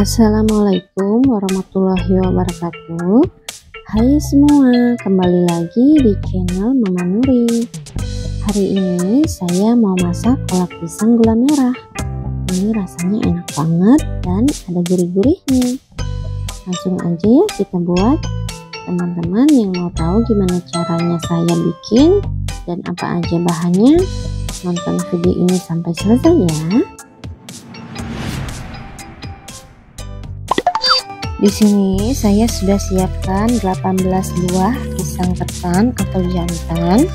Assalamualaikum warahmatullahi wabarakatuh. Hai semua, kembali lagi di channel Mama Nuri. Hari ini saya mau masak kolak pisang gula merah. Ini rasanya enak banget dan ada gurih-gurihnya. Langsung aja ya kita buat. Teman-teman yang mau tahu gimana caranya saya bikin dan apa aja bahannya, nonton video ini sampai selesai ya. Di sini saya sudah siapkan 18 buah pisang ketan atau jantan.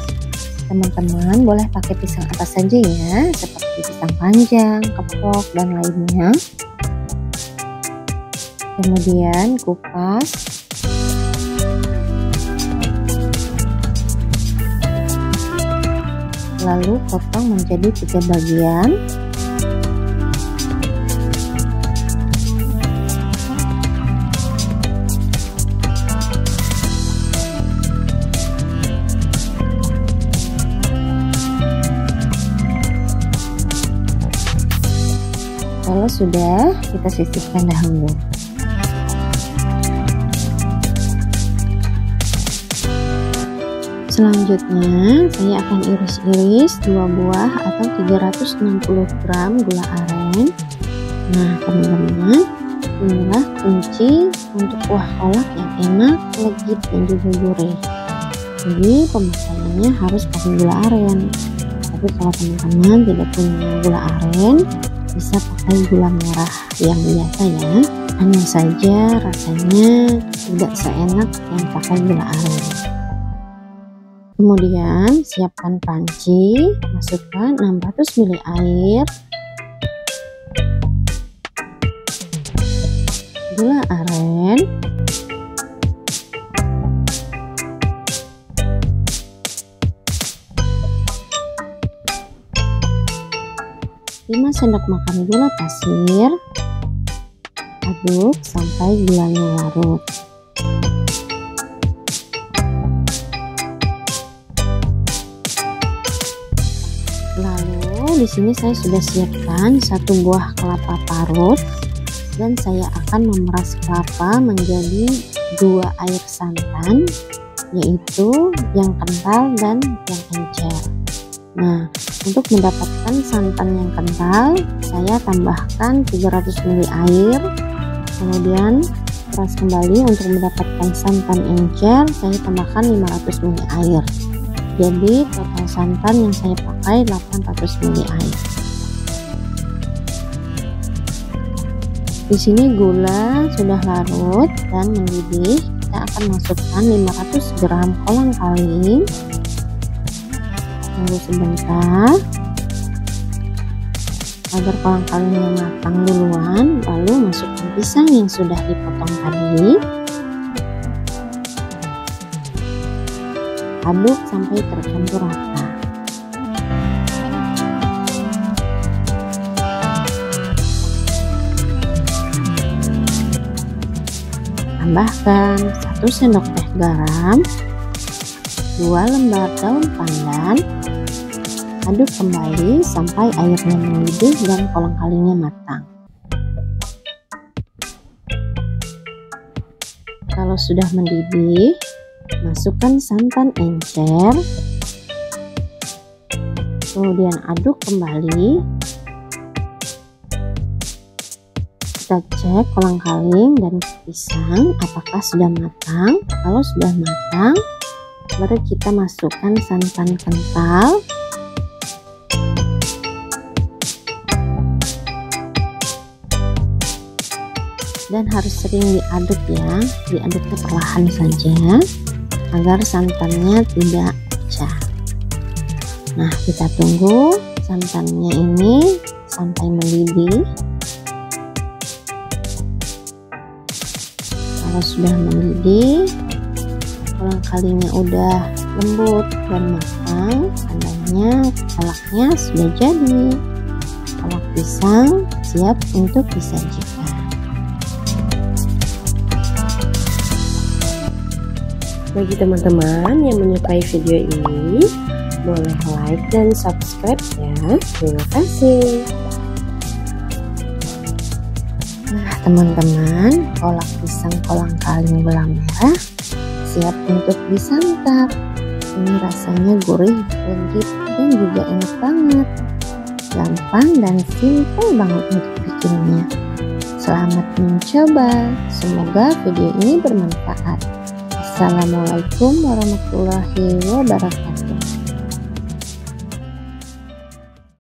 Teman-teman boleh pakai pisang apa saja ya, seperti pisang panjang, kepok, dan lainnya. Kemudian kupas. Lalu potong menjadi 3 bagian. Kalau sudah, kita sisihkan dahulu. Selanjutnya, saya akan iris-iris 2 buah atau 360 gram gula aren. Nah, teman-teman, inilah kunci untuk kuah kolak yang enak, legit, dan juga gurih. Jadi, pemakaiannya harus pakai gula aren. Tapi kalau teman-teman tidak punya gula aren, bisa pakai gula merah yang biasa ya. Hanya saja rasanya tidak seenak yang pakai gula aren. Kemudian siapkan panci, masukkan 600 ml air, gula aren, lima sendok makan gula pasir. Aduk sampai gulanya larut. Lalu di sini saya sudah siapkan 1 buah kelapa parut dan saya akan memeras kelapa menjadi 2 air santan, yaitu yang kental dan yang encer. Nah, untuk mendapatkan santan yang kental, saya tambahkan 300 ml air, kemudian peras kembali. Untuk mendapatkan santan encer, saya tambahkan 500 ml air. Jadi total santan yang saya pakai 800 ml air. Di sini gula sudah larut dan mendidih. Kita akan masukkan 500 gram kolang-kaling. Tunggu sebentar agar kolang-kalingnya matang duluan, lalu masukkan pisang yang sudah dipotong tadi. Aduk sampai tercampur rata. Tambahkan 1 sendok teh garam, 2 lembar daun pandan. Aduk kembali sampai airnya mendidih dan kolang-kalingnya matang. Kalau sudah mendidih, masukkan santan encer. Kemudian aduk kembali. Kita cek kolang-kaling dan pisang apakah sudah matang. Kalau sudah matang, baru kita masukkan santan kental. Dan harus sering diaduk ya, diaduknya perlahan saja agar santannya tidak pecah. Nah, kita tunggu santannya ini sampai mendidih. Kalau sudah mendidih, kolang-kalingnya udah lembut dan matang, tandanya kolaknya sudah jadi. Kolak pisang siap untuk disajikan. Bagi teman-teman yang menyukai video ini, boleh like dan subscribe ya. Terima kasih. Teman-teman, kolak pisang kolang-kaling gula merah siap untuk disantap. Ini rasanya gurih, legit, dan juga enak banget. Gampang dan simple banget untuk bikinnya. Selamat mencoba. Semoga video ini bermanfaat. Assalamualaikum warahmatullahi wabarakatuh.